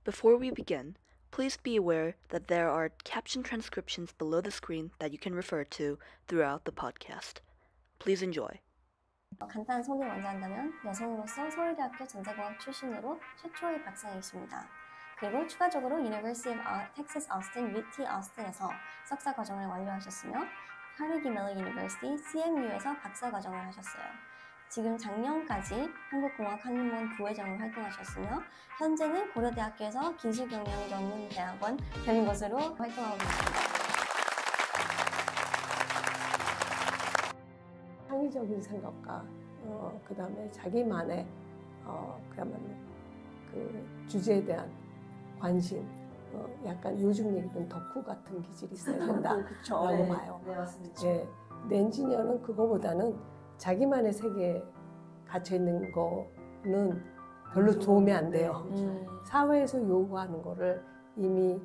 Before we begin, please be aware that there are caption transcriptions below the screen that you can refer to throughout the podcast. Please enjoy. 간단한 소개 먼저 한다면 여성으로서 서울대학교 전자공학 출신으로 최초의 박사이십니다. 그리고 추가적으로 University of Texas Austin, UT Austin에서 석사 과정을 완료하셨으며 카네기 멜론 유니버시티 CMU에서 박사 과정을 하셨어요. 지금 작년까지 한국공학학문원 부회장으로 활동하셨으며 현재는 고려대학교에서 기술경영전문대학원 경영고수로 활동하고 계십니다. 창의적인 생각과 그 다음에 자기만의 그야말로 그 주제에 대한 관심, 약간 요즘 얘기는 덕후 같은 기질이 있어야 된다라고 네, 봐요. 네, 맞습니다. 예, 근데 엔지니어는 그거보다는 자기만의 세계에 갇혀 있는 거는 별로 도움이 안 돼요. 사회에서 요구하는 거를 이미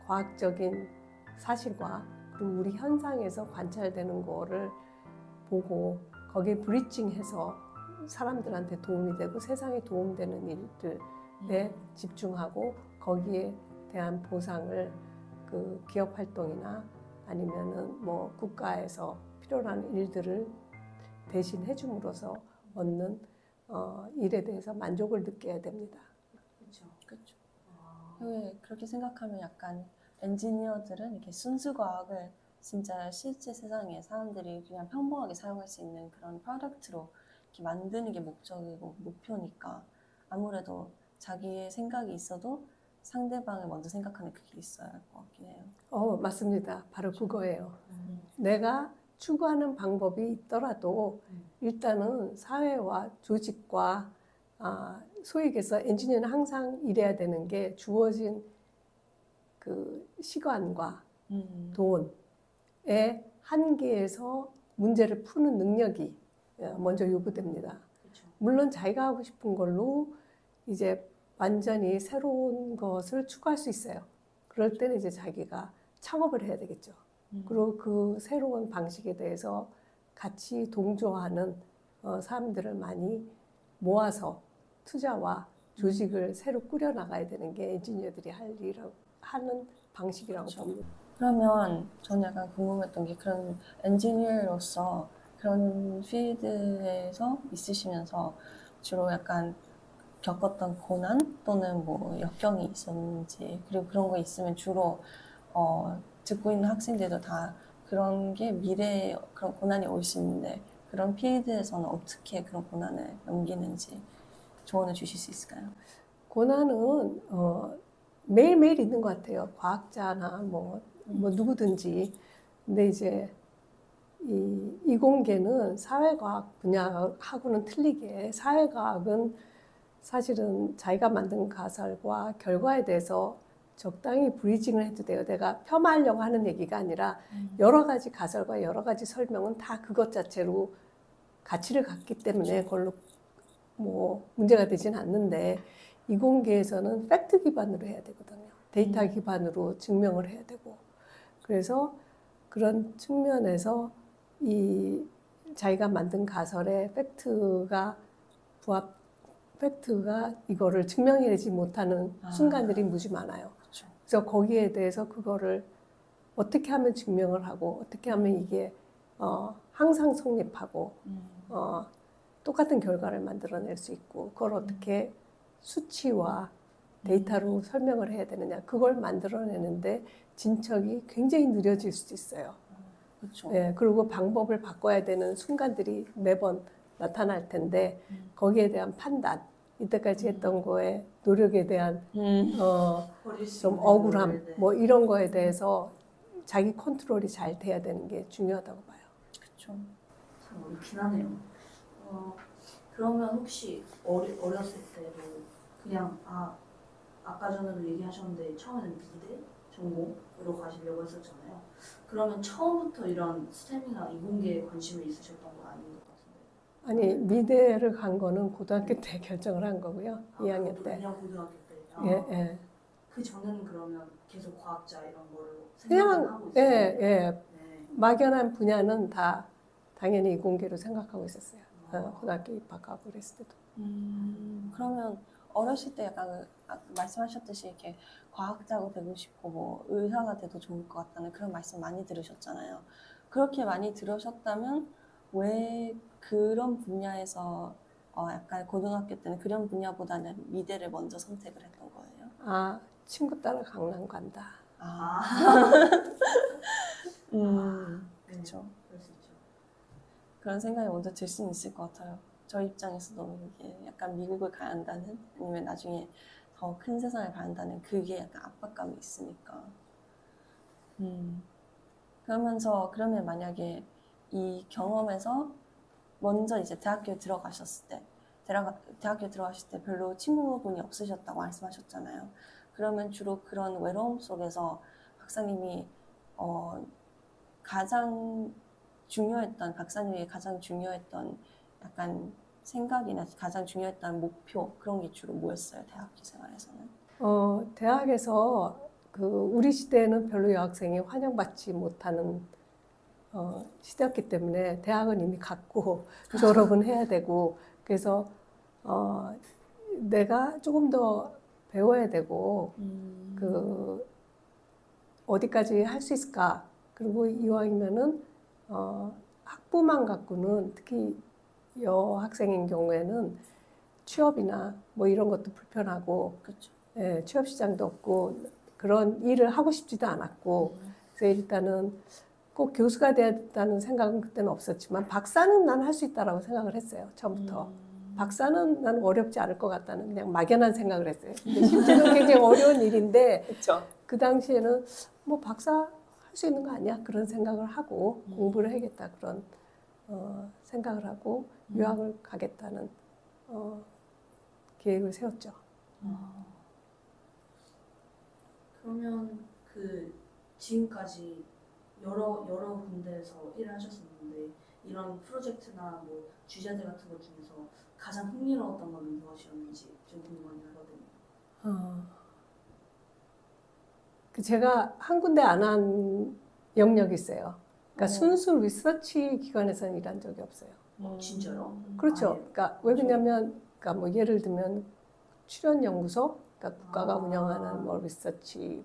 과학적인 사실과 그리고 우리 현상에서 관찰되는 거를 보고 거기에 브리칭해서 사람들한테 도움이 되고 세상에 도움되는 일들에 집중하고 거기에 대한 보상을 그 기업 활동이나 아니면은 뭐 국가에서 필요한 일들을 대신 해줌으로써 얻는 일에 대해서 만족을 느껴야 됩니다. 그렇죠. 그렇죠. 왜 그렇게 생각하면 약간 엔지니어들은 이렇게 순수 과학을 진짜 실제 세상에 사람들이 그냥 평범하게 사용할 수 있는 그런 프로덕트로 이렇게 만드는 게 목적이고 목표니까 아무래도 자기의 생각이 있어도 상대방을 먼저 생각하는 그게 있어야 할 것 같긴 해요. 맞습니다. 바로 그거예요. 내가 추구하는 방법이 있더라도 일단은 사회와 조직과 소위 얘기해서 엔지니어는 항상 일해야 되는 게 주어진 그 시간과 돈의 한계에서 문제를 푸는 능력이 먼저 요구됩니다. 그렇죠. 물론 자기가 하고 싶은 걸로 이제 완전히 새로운 것을 추구할 수 있어요. 그럴 때는 이제 자기가 창업을 해야 되겠죠. 그리고 그 새로운 방식에 대해서 같이 동조하는 사람들을 많이 모아서 투자와 조직을 새로 꾸려나가야 되는 게 엔지니어들이 하는 방식이라고 그렇죠. 봅니다. 그러면 저는 약간 궁금했던 게 그런 엔지니어로서 그런 필드에서 있으시면서 주로 약간 겪었던 고난 또는 뭐 역경이 있었는지 그리고 그런 거 있으면 주로 듣고 있는 학생들도 다 그런 게 미래에 그런 고난이 올 수 있는데 그런 필드에서는 어떻게 그런 고난을 넘기는지 조언을 주실 수 있을까요? 고난은 매일매일 있는 것 같아요. 과학자나 뭐 누구든지. 근데 이제 이 이공계는 사회과학 분야하고는 틀리게 사회과학은 사실은 자기가 만든 가설과 결과에 대해서 적당히 브리징을 해도 돼요. 내가 폄하하려고 하는 얘기가 아니라 여러 가지 가설과 여러 가지 설명은 다 그것 자체로 가치를 갖기 때문에 그걸로 뭐 문제가 되지는 않는데 이공계에서는 팩트 기반으로 해야 되거든요. 데이터 기반으로 증명을 해야 되고 그래서 그런 측면에서 이 자기가 만든 가설의 팩트가 이거를 증명해내지 못하는 순간들이 무지 많아요. 그렇죠. 그래서 거기에 대해서 그거를 어떻게 하면 증명을 하고 어떻게 하면 이게 항상 성립하고 똑같은 결과를 만들어낼 수 있고 그걸 어떻게 수치와 데이터로 설명을 해야 되느냐 그걸 만들어내는데 진척이 굉장히 느려질 수도 있어요. 그렇죠. 네, 그리고 방법을 바꿔야 되는 순간들이 매번 나타날 텐데 거기에 대한 판단, 이때까지 했던 거에 노력에 대한 좀 억울함 뭐 이런 거에 대해서 자기 컨트롤이 잘 돼야 되는 게 중요하다고 봐요. 그렇죠. 참 어렵긴 하네요. 그러면 혹시 어렸을 때도 그냥 아까 전에도 얘기하셨는데 처음에는 미대 전공으로 가시려고 했었잖아요. 그러면 처음부터 이런 스템이나 이공계에 관심을 있으셨던 건 아닌 것 같은데. 아니 미대를 간 거는 고등학교 때 결정을 한 거고요. 2학년 때. 그냥 고등학교 때. 예. 그 전에는 그러면 계속 과학자 이런 거를 그냥 생각하고 있어요. 네. 막연한 분야는 다 당연히 이공계로 생각하고 있었어요. 고등학교 입학하고 그랬을 때도. 그러면 어렸을 때 약간 말씀하셨듯이 이렇게 과학자가 되고 싶고 뭐 의사가 돼도 좋을 것 같다는 그런 말씀 많이 들으셨잖아요. 그렇게 많이 들으셨다면 왜 그런 분야에서 약간 고등학교 때는 그런 분야보다는 미대를 먼저 선택을 했던 거예요? 아, 친구 따라 강남 간다. 아, 그렇죠. 그럴 수 있죠. 그런 생각이 먼저 들 수는 있을 것 같아요. 저 입장에서도 이게 약간 미국을 가야 한다는 아니면 나중에 더 큰 세상을 가야 한다는 그게 약간 압박감이 있으니까. 그러면 만약에 이 경험에서 먼저 이제 대학교에 들어가셨을 때, 대학교에 들어가실 때 별로 친구분이 없으셨다고 말씀하셨잖아요. 그러면 주로 그런 외로움 속에서 박사님이 박사님이 가장 중요했던 약간 생각이나 가장 중요했던 목표 그런 게 주로 뭐였어요, 대학교 생활에서는? 대학에서 우리 시대에는 별로 여학생이 환영받지 못하는 시대였기 때문에 대학은 이미 갔고 졸업은 해야 되고 그래서 내가 조금 더 배워야 되고 어디까지 할 수 있을까? 그리고 이왕이면은 학부만 갖고는 특히 여학생인 경우에는 취업이나 뭐 이런 것도 불편하고 그렇죠. 예, 취업 시장도 없고 그런 일을 하고 싶지도 않았고 그래서 일단은 꼭 교수가 돼야 된다는 생각은 그때는 없었지만 박사는 난 할 수 있다라고 생각을 했어요. 처음부터. 박사는 난 어렵지 않을 것 같다는 그냥 막연한 생각을 했어요. 근데 실제로 굉장히 어려운 일인데 그렇죠. 그 당시에는 뭐 박사 할 수 있는 거 아니야? 그런 생각을 하고 공부를 해야겠다 그런 생각을 하고 유학을 가겠다는 계획을 세웠죠. 그러면 지금까지 여러 군데에서 일을 하셨었는데 이런 프로젝트나 뭐 주제들 같은 것 중에서 가장 흥미로웠던 건 무엇이었는지 좀 궁금하거든요. 제가 한 군데 안 한 영역이 있어요. 그러니까 순수 리서치 기관에서는 일한 적이 없어요. 진짜요? 그렇죠. 아예? 그러니까 왜 그러냐면, 그러니까 뭐 예를 들면 출연 연구소, 그러니까 국가가 운영하는 뭐 리서치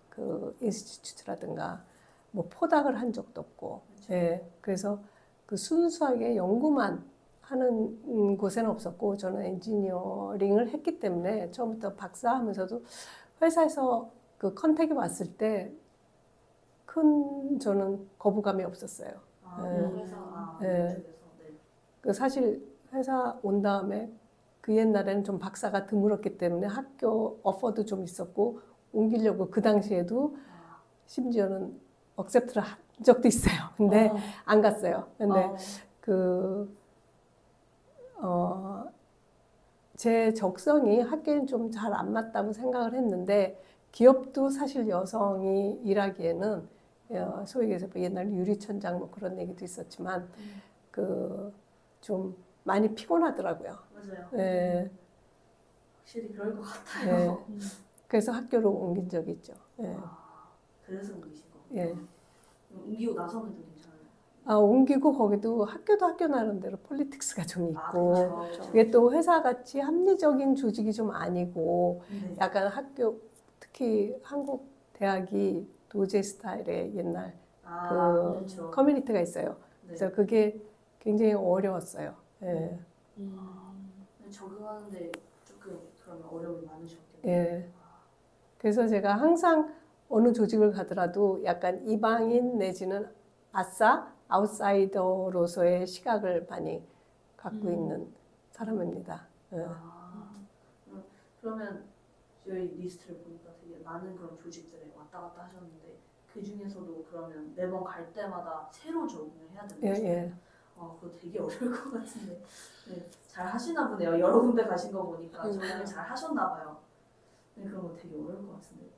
그 인스티튜트라든가 뭐 포닥을 한 적도 없고, 예. 그래서 그 순수하게 연구만 하는 곳에는 없었고, 저는 엔지니어링을 했기 때문에 처음부터 박사하면서도 회사에서 그 컨택이 왔을 때 큰 저는 거부감이 없었어요. 회사 네. 쪽에서 그 사실 회사 온 다음에 그 옛날에는 좀 박사가 드물었기 때문에 학교 오퍼도 좀 있었고 옮기려고 그 당시에도 심지어는 억셉트를 한 적도 있어요. 근데 안 갔어요. 근데 제 적성이 학교엔 좀 잘 안 맞다고 생각을 했는데 기업도 사실 여성이 일하기에는 소위 얘기해서 옛날 유리천장 뭐 그런 얘기도 있었지만 좀 많이 피곤하더라고요. 맞아요. 예. 확실히 그럴 것 같아요. 예. 그래서 학교로 옮긴 적이 있죠. 예. 그래서 옮기신 거구나. 예. 옮기고 나서는 좀 괜찮아요. 옮기고 거기도 학교도 학교 나름대로 폴리틱스가 좀 있고 그렇죠. 이게 또 회사같이 합리적인 조직이 좀 아니고 네. 약간 학교 특히 한국 대학이 도제 스타일의 옛날 그렇죠. 커뮤니티가 있어요. 네. 그래서 그게 굉장히 어려웠어요. 예. 적응하는데 조금 그러면 어려움이 많으셨겠네요. 예. 그래서 제가 항상 어느 조직을 가더라도 약간 이방인 내지는 아웃사이더로서의 시각을 많이 갖고 있는 사람입니다. 예. 그러면 저희 리스트를 보니까 되게 많은 그런 조직들에 왔다 갔다 하셨는데 그 중에서도 그러면 매번 갈 때마다 새로 적응을 해야 되는 거죠? 예. 그거 되게 어려울 것 같은데. 네, 잘 하시나 보네요. 여러 군데 가신 거 보니까 적응을 잘 하셨나 봐요. 네, 그런 거 되게 어려울 것 같은데.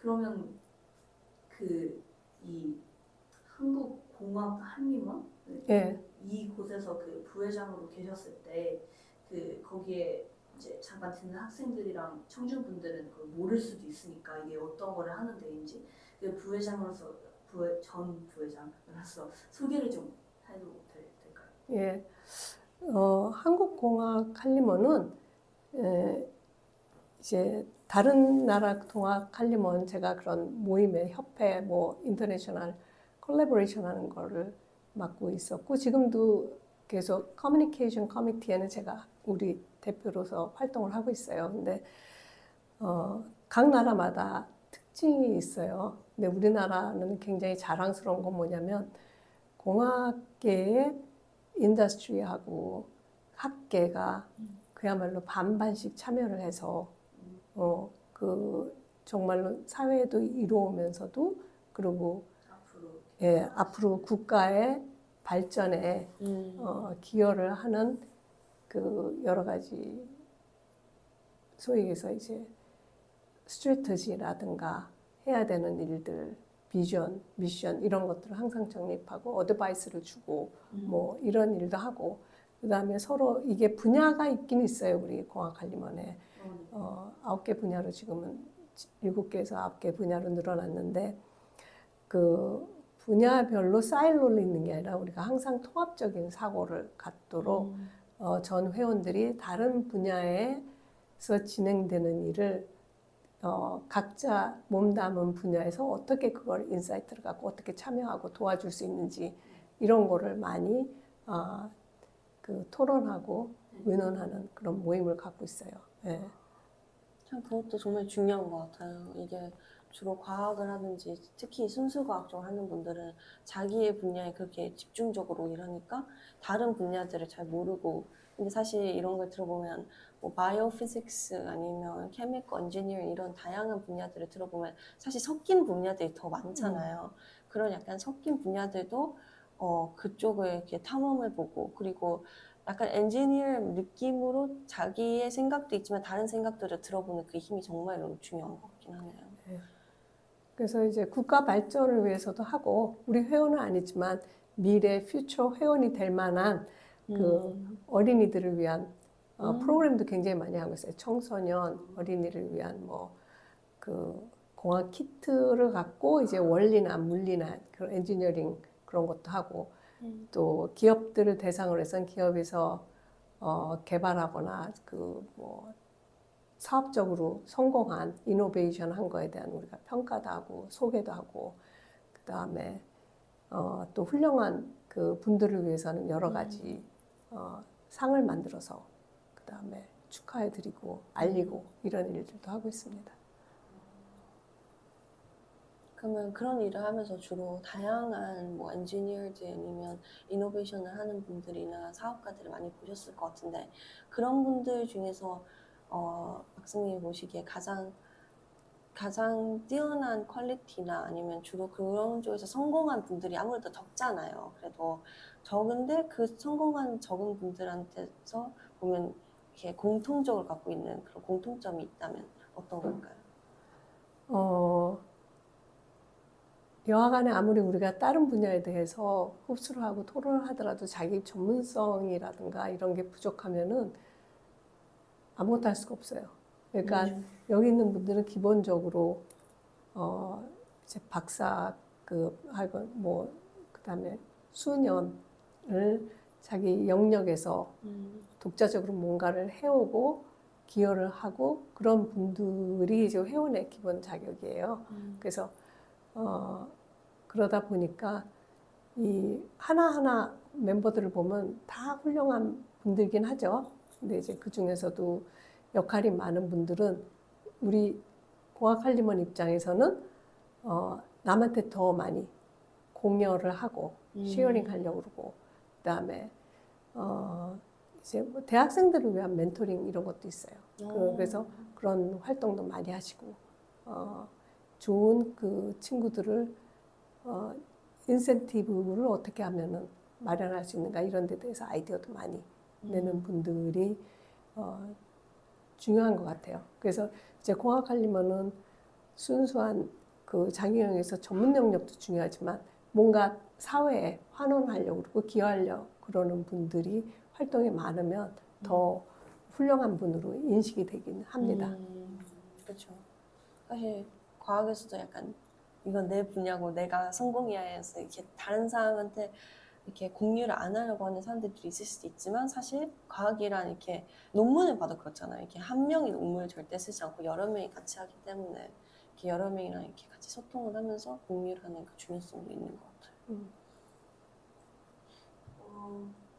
그러면 이 한국공학 한림원 이 곳에서 그 부회장으로 계셨을 때 거기에 이제 잠깐 듣는 학생들이랑 청중분들은 그걸 모를 수도 있으니까 이게 어떤 거를 하는 데인지 그 부회장으로서 전 부회장으로서 소개를 좀 해도 될까요? 예. 한국공학 한림원은 이제 다른 나라 통합하려면 제가 그런 모임에 협회 뭐 인터내셔널 콜라보레이션 하는 거를 맡고 있었고 지금도 계속 커뮤니케이션 커미티에는 제가 우리 대표로서 활동을 하고 있어요. 근데 각 나라마다 특징이 있어요. 근데 우리나라는 굉장히 자랑스러운 건 뭐냐면 공학계의 인더스트리하고 학계가 그야말로 반반씩 참여를 해서 그 정말로 사회에도 이루어오면서도 그리고 앞으로 국가의 발전에 기여를 하는 그 여러 가지 소위 해서 이제 스트래티지라든가 해야 되는 일들, 비전, 미션 이런 것들을 항상 정립하고 어드바이스를 주고 뭐 이런 일도 하고 그다음에 서로 이게 분야가 있긴 있어요. 우리 공학관리원에 9개 분야로 지금은 7개에서 9개 분야로 늘어났는데 그 분야별로 사일로로 있는 게 아니라 우리가 항상 통합적인 사고를 갖도록 전 회원들이 다른 분야에서 진행되는 일을 각자 몸담은 분야에서 어떻게 그걸 인사이트를 갖고 어떻게 참여하고 도와줄 수 있는지 이런 거를 많이 그 토론하고 의논하는 그런 모임을 갖고 있어요. 네. 참 그것도 정말 중요한 것 같아요. 이게 주로 과학을 하든지 특히 순수과학 쪽을 하는 분들은 자기의 분야에 그렇게 집중적으로 일하니까 다른 분야들을 잘 모르고 근데 사실 이런 걸 들어보면 뭐 바이오피직스 아니면 케미컬 엔지니어링 이런 다양한 분야들을 들어보면 사실 섞인 분야들이 더 많잖아요. 그런 약간 섞인 분야들도 그쪽을 이렇게 탐험을 보고 그리고 약간 엔지니어 느낌으로 자기의 생각도 있지만 다른 생각들을 들어보는 그 힘이 정말 너무 중요한 것 같긴 하네요. 네. 그래서 이제 국가 발전을 위해서도 하고 우리 회원은 아니지만 미래 퓨처 회원이 될 만한 그 어린이들을 위한 프로그램도 굉장히 많이 하고 있어요. 청소년 어린이를 위한 뭐 그 공학 키트를 갖고 이제 원리나 물리나 그런 엔지니어링 그런 것도 하고 또 기업들을 대상으로 해서 기업에서 개발하거나 그 뭐 사업적으로 성공한 이노베이션 한 거에 대한 우리가 평가도 하고 소개도 하고 그 다음에 또 훌륭한 그 분들을 위해서는 여러 가지 상을 만들어서 그 다음에 축하해드리고 알리고 이런 일들도 하고 있습니다. 그러면 그런 일을 하면서 주로 다양한 뭐 엔지니어들 아니면 이노베이션을 하는 분들이나 사업가들을 많이 보셨을 것 같은데 그런 분들 중에서 박사님이 보시기에 가장 뛰어난 퀄리티나 아니면 주로 그런 쪽에서 성공한 분들이 아무래도 적잖아요. 그래도 적은데 그 성공한 적은 분들한테서 보면 이렇게 공통적으로 갖고 있는 그런 공통점이 있다면 어떤 걸까요? 여하간에 아무리 우리가 다른 분야에 대해서 흡수를 하고 토론을 하더라도 자기 전문성이라든가 이런 게 부족하면은 아무것도 할 수가 없어요. 그러니까 여기 있는 분들은 기본적으로 이제 박사급 뭐 그다음에 수년을 자기 영역에서 독자적으로 뭔가를 해오고 기여를 하고 그런 분들이 이제 회원의 기본 자격이에요. 그래서 그러다 보니까 이 하나하나 멤버들을 보면 다 훌륭한 분들이긴 하죠. 근데 이제 그 중에서도 역할이 많은 분들은 우리 공학할리먼 입장에서는 남한테 더 많이 공여를 하고 쉐어링 하려고 그러고 그다음에 이제 뭐 대학생들을 위한 멘토링 이런 것도 있어요. 그래서 그런 활동도 많이 하시고 좋은 그 친구들을 인센티브를 어떻게 하면은 마련할 수 있는가 이런 데 대해서 아이디어도 많이 내는 분들이 중요한 것 같아요. 그래서 이제 공학할리먼은 순수한 그 자기영역에서 전문 영역도 중요하지만 뭔가 사회에 환원하려고 그러고 기여하려고 그러는 분들이 활동이 많으면 더 훌륭한 분으로 인식이 되긴 합니다. 그렇죠. 사실 과학에서도 약간 이건 내 분야고 내가 성공해야 해서 이렇게 다른 사람한테 이렇게 공유를 안 하려고 하는 사람들이 있을 수도 있지만 사실 과학이란 이렇게 논문을 봐도 그렇잖아요. 이렇게 한 명이 논문을 절대 쓰지 않고 여러 명이 같이 하기 때문에 이렇게 여러 명이랑 이렇게 같이 소통을 하면서 공유를 하는 그 중요성도 있는 것 같아요.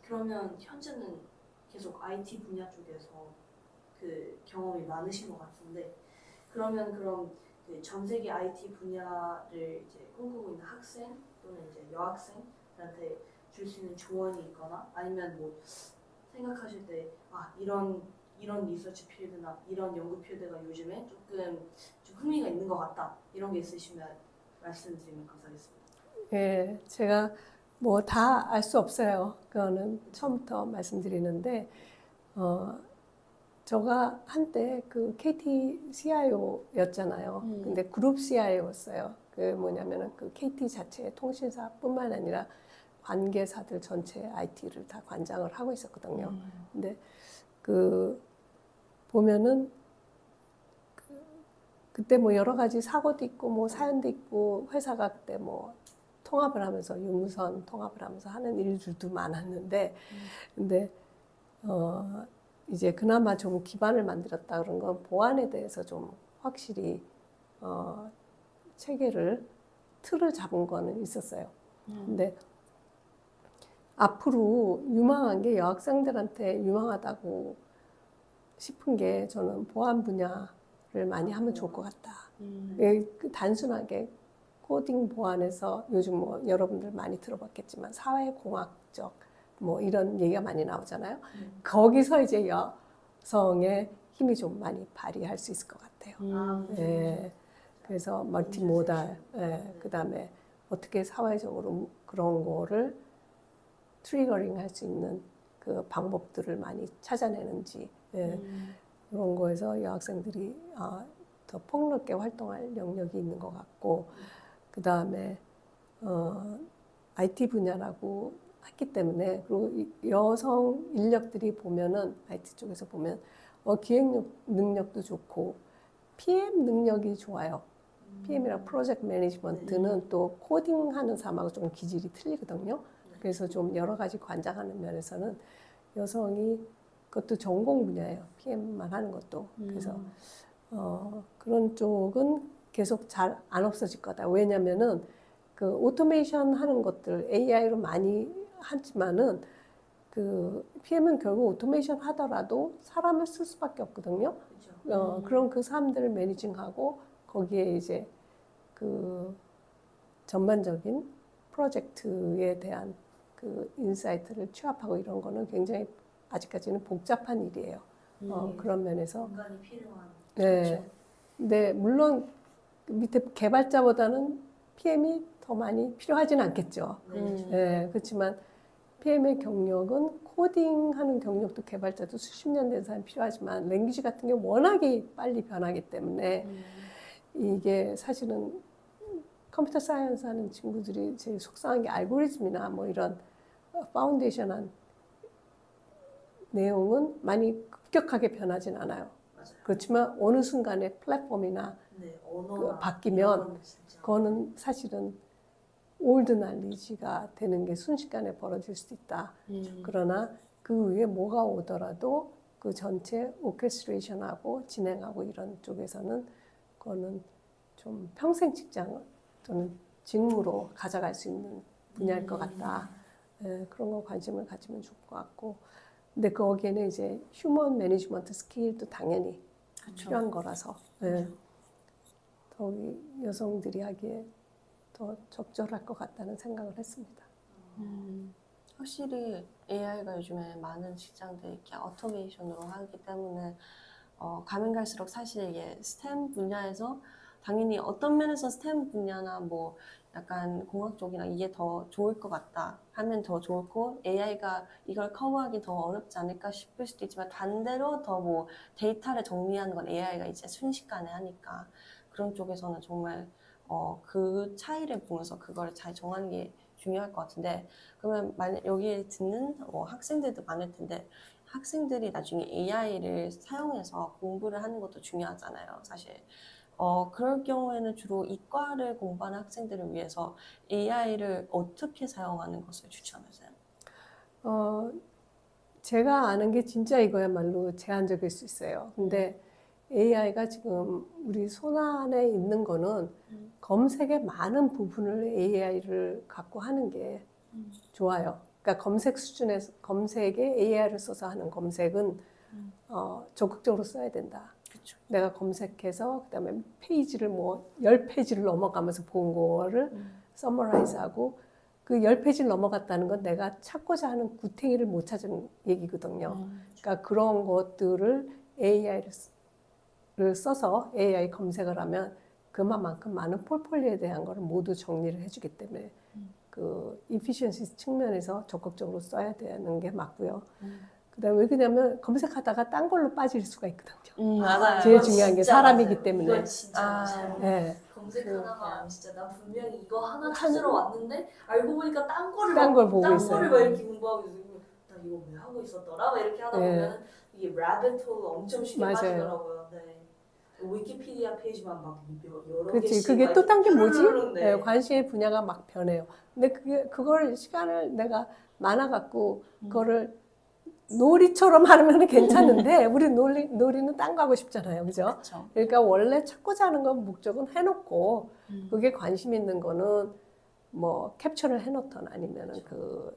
그러면 현재는 계속 IT 분야 쪽에서 그 경험이 많으신 것 같은데 그러면 그럼 그 전 세계 IT 분야를 이제 꿈꾸고 있는 학생 또는 이제 여학생한테 줄 수 있는 조언이 있거나 아니면 뭐 생각하실 때 이런 리서치 필드나 이런 연구 필드가 요즘에 좀 흥미가 있는 것 같다 이런 게 있으시면 말씀드리면 감사하겠습니다. 예, 제가 뭐 다 알 수 없어요. 그거는 처음부터 말씀드리는데, 제가 한때 그 KT CIO였잖아요. 근데 그룹 CIO였어요. 그 뭐냐면은 그 KT 자체의 통신사뿐만 아니라 관계사들 전체 IT를 다 관장을 하고 있었거든요. 근데 그 보면은 그때 뭐 여러 가지 사고도 있고 뭐 사연도 있고 회사가 그때 뭐 통합을 하면서 유무선 통합을 하면서 하는 일들도 많았는데 근데 이제 그나마 좀 기반을 만들었다 그런 건 보안에 대해서 좀 확실히 체계를 틀을 잡은 거는 있었어요. 근데 앞으로 유망한 게 여학생들한테 유망하다고 싶은 게 저는 보안 분야를 많이 하면 좋을 것 같다. 단순하게 코딩 보안에서 요즘 뭐 여러분들 많이 들어봤겠지만 사회공학적 뭐 이런 얘기가 많이 나오잖아요. 거기서 이제 여성의 힘이 좀 많이 발휘할 수 있을 것 같아요. 예. 그래서 멀티모달, 예. 그다음에 어떻게 사회적으로 그런 거를 트리거링 할 수 있는 그 방법들을 많이 찾아내는지 예. 그런 거에서 여학생들이 더 폭넓게 활동할 영역이 있는 것 같고 그 다음에 IT 분야라고 했기 때문에 그리고 여성 인력들이 보면은 IT 쪽에서 보면 기획 능력도 좋고 PM 능력이 좋아요. PM이랑 프로젝트 매니지먼트는 또 코딩하는 사람하고 좀 기질이 틀리거든요. 그래서 좀 여러 가지 관장하는 면에서는 여성이 그것도 전공 분야예요. PM만 하는 것도. 그래서 그런 쪽은 계속 잘 안 없어질 거다. 왜냐면은 그 오토메이션 하는 것들 AI로 많이 하지만은 그 PM은 결국 오토메이션 하더라도 사람을 쓸 수밖에 없거든요. 그럼 그 사람들을 매니징하고 거기에 이제 그 전반적인 프로젝트에 대한 그 인사이트를 취합하고 이런 거는 굉장히 아직까지는 복잡한 일이에요. 그런 면에서. 인간이 필요한. 네. 근데 물론 밑에 개발자보다는 PM이 더 많이 필요하지는 않겠죠. 네, 그렇지만 PM의 경력은 코딩하는 경력도 개발자도 수십 년 된 사람이 필요하지만 랭귀지 같은 게 워낙에 빨리 변하기 때문에 이게 사실은 컴퓨터 사이언스 하는 친구들이 제일 속상한 게 알고리즘이나 뭐 이런 파운데이션한 내용은 많이 급격하게 변하진 않아요. 맞아요. 그렇지만 어느 순간에 플랫폼이나 바뀌면 그거는 사실은 올드 날리지가 되는 게 순식간에 벌어질 수도 있다. 그러나 그 위에 뭐가 오더라도 그 전체 오케스트레이션하고 진행하고 이런 쪽에서는 그거는 좀 평생 직장 또는 직무로 가져갈 수 있는 분야일 것 같다. 예, 그런 거 관심을 가지면 좋을 것 같고. 근데 거기에는 이제 휴먼 매니지먼트 스킬도 당연히 필요한 거라서 예, 더욱이 여성들이 하기에 더 적절할 것 같다는 생각을 했습니다. 확실히 AI가 요즘에 많은 직장들이 이렇게 오토메이션으로 하기 때문에 가면 갈수록 사실 이게 스템 분야에서 당연히 어떤 면에서 스템 분야나 뭐 약간 공학 쪽이나 이게 더 좋을 것 같다 하면 더 좋고 AI가 이걸 커버하기 더 어렵지 않을까 싶을 수도 있지만 반대로 더 뭐 데이터를 정리하는 건 AI가 이제 순식간에 하니까 그런 쪽에서는 정말 그 차이를 보면서 그걸 잘 정하는 게 중요할 것 같은데 그러면 만약 여기 듣는 학생들도 많을 텐데 학생들이 나중에 AI를 사용해서 공부를 하는 것도 중요하잖아요. 사실 그럴 경우에는 주로 이과를 공부하는 학생들을 위해서 AI를 어떻게 사용하는 것을 추천하세요? 제가 아는 게 진짜 이거야말로 제한적일 수 있어요. 근데 AI가 지금 우리 손 안에 있는 거는 검색의 많은 부분을 AI를 갖고 하는 게 좋아요. 그러니까 검색 수준에서 검색에 AI를 써서 하는 검색은 적극적으로 써야 된다. 그쵸. 내가 검색해서 그다음에 페이지를 뭐 10페이지를 넘어가면서 본 거를 서머라이즈하고 그 10페이지를 넘어갔다는 건 내가 찾고자 하는 구탱이를 못 찾은 얘기거든요. 그러니까 그런 것들을 AI를 써서 AI 검색을 하면 그만큼 많은 폴폴리오에 대한 거를 모두 정리를 해주기 때문에 그 이피션시 측면에서 적극적으로 써야 되는 게 맞고요. 그다음에 왜 그러냐면 검색하다가 딴 걸로 빠질 수가 있거든요. 맞아요. 제일 이건 중요한 게 진짜 사람이기 맞아요. 때문에. 이건 진짜 아, 맞아요. 네. 검색하다가 진짜 나 분명히 이거 하나 찾으러 왔는데 알고 보니까 딴 거를 딴 걸 보고 딴 있어요. 거를 막 이렇게 공부하고 있어요. 나 이거 왜 하고 있었더라? 막 이렇게 하다 네. 보면 이게 라빗홀로 엄청 쉽게 맞아요. 빠지더라고요. 네. 위키피디아 페이지만 막 여러 그렇지. 개씩 그게 막 또 딴 게 이렇게 뭐지? 르르르, 네, 관심의 분야가 막 변해요. 근데 그걸 시간을 내가 많아갖고 그거를 놀이처럼 하면 괜찮은데 우리 놀이는 딴 거 하고 싶잖아요. 그죠? 그쵸. 그러니까 원래 찾고자 하는 건 목적은 해놓고 그게 관심 있는 거는 뭐 캡처를 해놓던 아니면은 그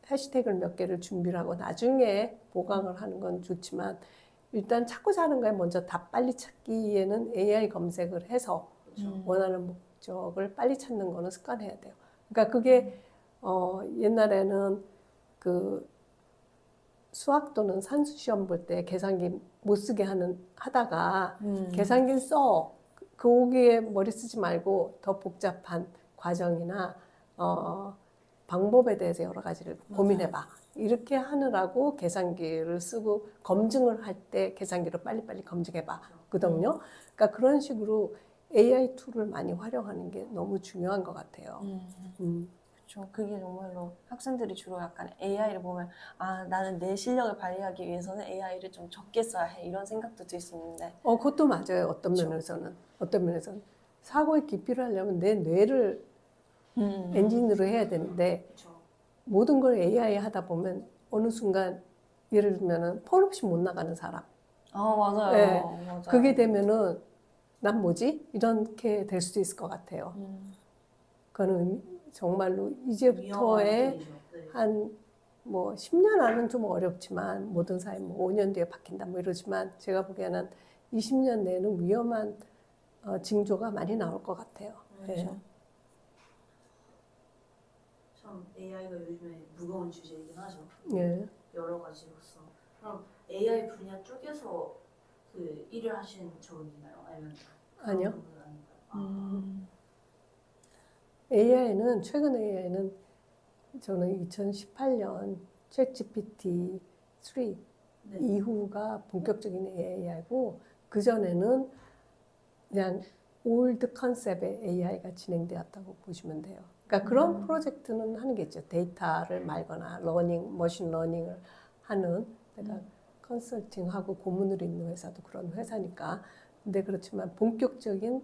해시태그를 몇 개를 준비를 하고 나중에 보강을 하는 건 좋지만 일단 찾고자 하는 거에 먼저 답 빨리 찾기에는 AI 검색을 해서 원하는 목적을 빨리 찾는 거는 습관해야 돼요. 그러니까 그게 옛날에는 그 수학 또는 산수 시험 볼 때 계산기 못 쓰게 하다가 계산기를 써. 거기에 머리 쓰지 말고 더 복잡한 과정이나 방법에 대해서 여러 가지를 고민해봐. 이렇게 하느라고 계산기를 쓰고 검증을 할 때 계산기로 빨리빨리 검증해봐. 거든요. 그러니까 그런 식으로 AI 툴을 많이 활용하는 게 너무 중요한 것 같아요. 그렇죠. 그게 정말로 학생들이 주로 약간 AI를 보면 아 나는 내 실력을 발휘하기 위해서는 AI를 좀 적게 써야 해 이런 생각도 들 수 있는데 그것도 맞아요. 어떤 그쵸. 면에서는 사고의 깊이를 하려면 내 뇌를 엔진으로 해야 되는데 그쵸. 모든 걸 AI 하다 보면 어느 순간 예를 들면은 폰 없이 못 나가는 사람. 맞아요. 네. 맞아요. 그게 되면은 난 뭐지? 이렇게 될 수도 있을 것 같아요. 그거는 정말로 위험한 이제부터의 일이죠. 네. 한 뭐 10년 안은 좀 어렵지만 모든 사회 뭐 5년 뒤에 바뀐다 뭐 이러지만 제가 보기에는 20년 내에는 위험한 징조가 많이 나올 것 같아요. 그렇죠. 참 AI가 요즘에 무거운 주제이긴 하죠. 예. 여러 가지로서. 그럼 AI 분야 쪽에서 그 일을 하신 적은 있나요? 아니면 아니요. 그런 분은 아닌가요? AI는 최근 AI는 저는 2018년 챗GPT 3 네. 이후가 본격적인 AI고 그 전에는 그냥 올드 컨셉의 AI가 진행되었다고 보시면 돼요. 그러니까 그런 프로젝트는 하는 게 있죠. 데이터를 말거나 머신 러닝을 하는 내가 컨설팅하고 고문을 있는 회사도 그런 회사니까. 근데 그렇지만 본격적인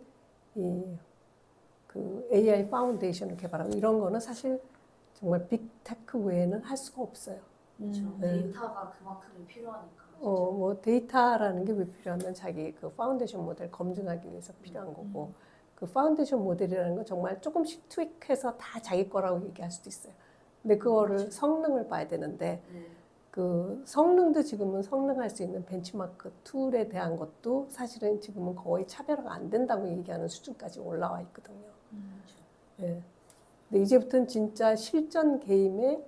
그 AI 파운데이션을 개발하고 이런 거는 사실 정말 빅테크 외에는 할 수가 없어요. 그렇죠. 네. 데이터가 그만큼이 필요하니까. 진짜. 뭐 데이터라는 게 왜 필요하면 자기 그 파운데이션 모델 검증하기 위해서 필요한 거고 그 파운데이션 모델이라는 건 정말 조금씩 트윅해서 다 자기 거라고 얘기할 수도 있어요. 근데 그거를 성능을 봐야 되는데 네. 그 성능도 지금은 성능할 수 있는 벤치마크 툴에 대한 것도 사실은 지금은 거의 차별화가 안 된다고 얘기하는 수준까지 올라와 있거든요. 네. 근데 이제부터는 진짜 실전 게임에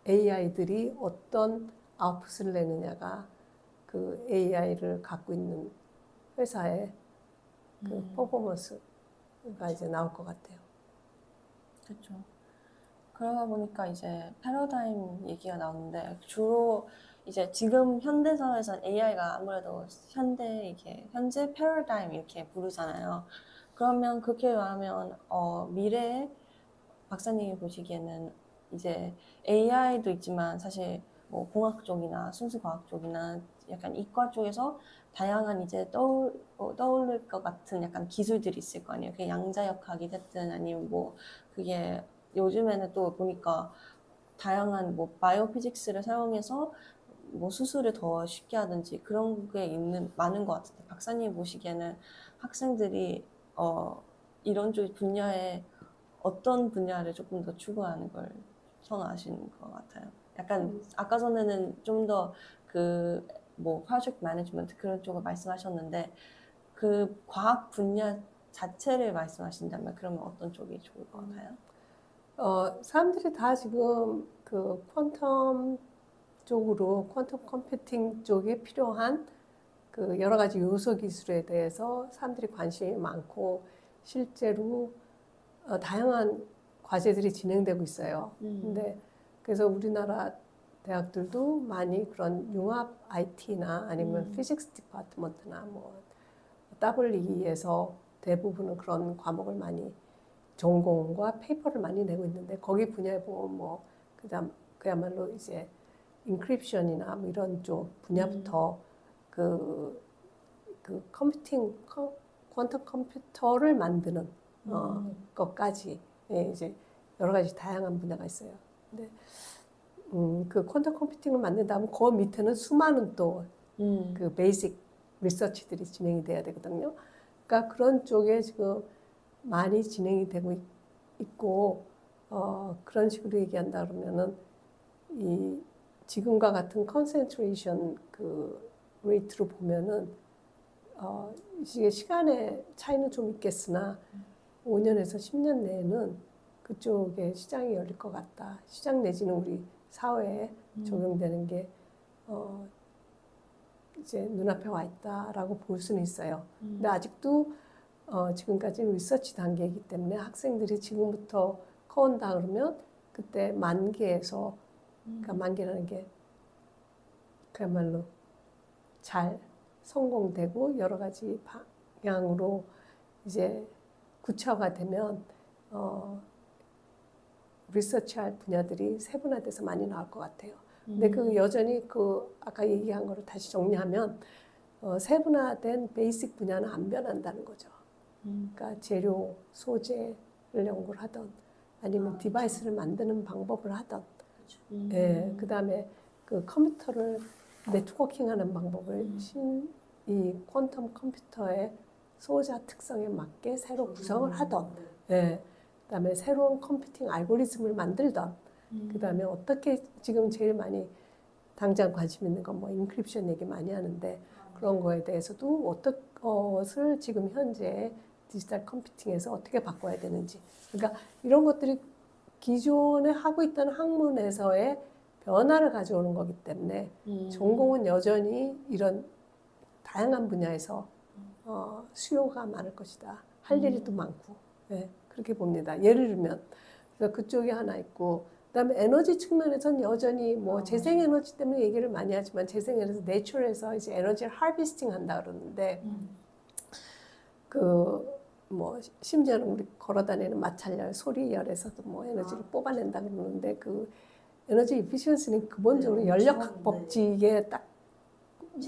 AI들이 어떤 아웃풋을 내느냐가 그 AI를 갖고 있는 회사의 그 퍼포먼스가 이제 나올 것 같아요. 그렇죠. 그러다 보니까 이제 패러다임 얘기가 나오는데 주로 이제 지금 현대 사회에서는 AI가 아무래도 현재 패러다임 이렇게 부르잖아요. 그러면 그렇게 말하면 미래에 박사님이 보시기에는 이제 AI도 있지만 사실 뭐 공학 쪽이나 순수과학 쪽이나 약간 이과 쪽에서 다양한 이제 떠오를 것 같은 약간 기술들이 있을 거 아니에요. 그게 양자역학이 됐든 아니면 뭐 그게 요즘에는 또 보니까 다양한 뭐 바이오피직스를 사용해서 뭐 수술을 더 쉽게 하든지 그런 게 많은 것 같은데 박사님 보시기에는 학생들이 이런 쪽 분야에 어떤 분야를 조금 더 추구하는 걸 선호하시는 것 같아요. 약간 아까 전에는 좀 더 그 뭐 프로젝트 매니지먼트 그런 쪽을 말씀하셨는데 그 과학 분야 자체를 말씀하신다면 그러면 어떤 쪽이 좋을 것 같아요? 사람들이 다 지금 그 퀀텀 쪽으로 퀀텀 컴퓨팅 쪽에 필요한 그 여러 가지 요소 기술에 대해서 사람들이 관심이 많고 실제로 다양한 과제들이 진행되고 있어요. 근데 그래서 우리나라 대학들도 많이 그런 융합 IT나 아니면 피직스 디파트먼트나 뭐 WE에서 대부분은 그런 과목을 많이 전공과 페이퍼를 많이 내고 있는데 거기 분야에 보면 뭐 그야말로 이제 인크립션이나 뭐 이런 쪽 분야부터 그 컴퓨팅 퀀텀 컴퓨터를 만드는 것까지 이제 여러 가지 다양한 분야가 있어요. 근데 그 퀀텀 컴퓨팅을 만든다면 그 밑에는 수많은 또 그 베이직 리서치들이 진행이 돼야 되거든요. 그러니까 그런 쪽에 지금 많이 진행이 되고 있고 그런 식으로 얘기한다 그러면은 이 지금과 같은 컨센트레이션 그 레이트로 보면은 이게 시간의 차이는 좀 있겠으나 5년에서 10년 내에는 그쪽에 시장이 열릴 것 같다. 시장 내지는 우리 사회에 적용되는 게 이제 눈앞에 와 있다라고 볼 수는 있어요. 근데 아직도 지금까지는 리서치 단계이기 때문에 학생들이 지금부터 커온다 그러면 그때 만개에서 그러니까 만개라는 게 그야말로 잘 성공되고 여러 가지 방향으로 이제 구체화가 되면 리서치할 분야들이 세분화돼서 많이 나올 것 같아요. 근데 그 여전히 그 아까 얘기한 거를 다시 정리하면 세분화된 베이직 분야는 안 변한다는 거죠. 그러니까 재료, 소재를 연구를 하던 아니면 디바이스를 만드는 방법을 하던 예, 그다음에 그 컴퓨터를 네트워킹하는 방법을 이 퀀텀 컴퓨터의 소자 특성에 맞게 새로 구성을 하던 예, 그다음에 새로운 컴퓨팅 알고리즘을 만들던 그다음에 어떻게 지금 제일 많이 당장 관심 있는 건 뭐 인크립션 얘기 많이 하는데 그런 거에 대해서도 어떤 것을 지금 현재 디지털 컴퓨팅에서 어떻게 바꿔야 되는지 그러니까 이런 것들이 기존에 하고 있던 학문에서의 변화를 가져오는 거기 때문에 전공은 여전히 이런 다양한 분야에서 수요가 많을 것이다. 할 일이 또 많고 네, 그렇게 봅니다. 예를 들면 그쪽이 하나 있고 그다음에 에너지 측면에서는 여전히 뭐 재생에너지 때문에 얘기를 많이 하지만 재생에너지 내추럴에서 이제 에너지를 하비스팅 한다 그러는데 그 뭐 심지어는 우리 걸어다니는 마찰열, 소리열에서도 뭐 에너지를 뽑아낸다 그러는데 그 에너지 이피션시는 기본적으로 네, 연력학 법칙에 딱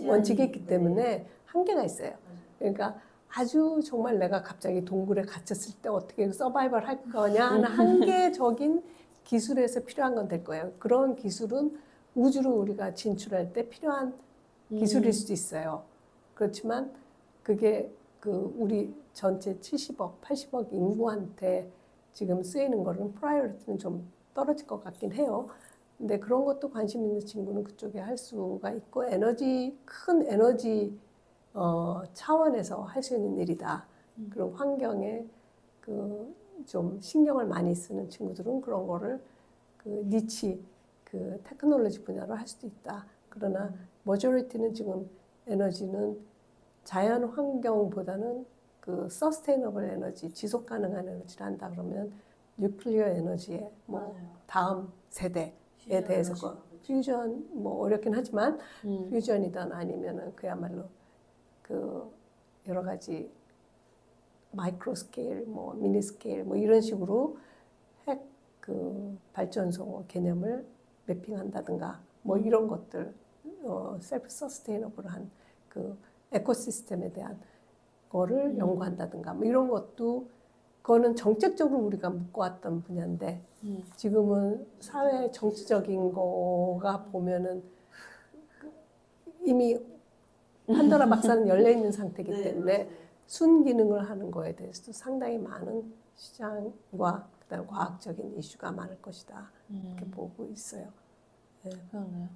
원칙이 있기 네. 때문에 한계가 있어요. 그러니까 아주 정말 내가 갑자기 동굴에 갇혔을 때 어떻게 서바이벌 할 거냐 하는 한계적인 기술에서 필요한 건 될 거예요. 그런 기술은 우주로 우리가 진출할 때 필요한 기술일 수도 있어요. 그렇지만 그게 그 우리 전체 70억, 80억 인구한테 지금 쓰이는 거는 프라이어리티는 좀 떨어질 것 같긴 해요. 근데 그런 것도 관심 있는 친구는 그쪽에 할 수가 있고 큰 에너지 차원에서 할 수 있는 일이다. 그런 환경에 그 좀 신경을 많이 쓰는 친구들은 그런 거를 그 니치 그 테크놀로지 분야로 할 수도 있다. 그러나 머저리티는 지금 에너지는 자연 환경보다는 그 서스테이너블 에너지, 지속 가능한 에너지를 한다 그러면 뉴클리어 에너지의 뭐 다음 세대에 대해서 퓨전 뭐 어렵긴 하지만 퓨전이든 아니면은 그야말로 그 여러 가지 마이크로 스케일, 뭐 미니 스케일 뭐 이런 식으로 핵 그 발전소 개념을 매핑한다든가 뭐 이런 것들 셀프 서스테이너블한 그 에코시스템에 대한 거를 연구한다든가 뭐 이런 것도 그거는 정책적으로 우리가 묶어왔던 분야인데 지금은 사회 정치적인 거가 보면은 이미 판도라 박스는 열려 있는 상태이기 네, 때문에 맞아요. 순기능을 하는 거에 대해서도 상당히 많은 시장과 그다음 과학적인 이슈가 많을 것이다 이렇게 보고 있어요. 그러네요.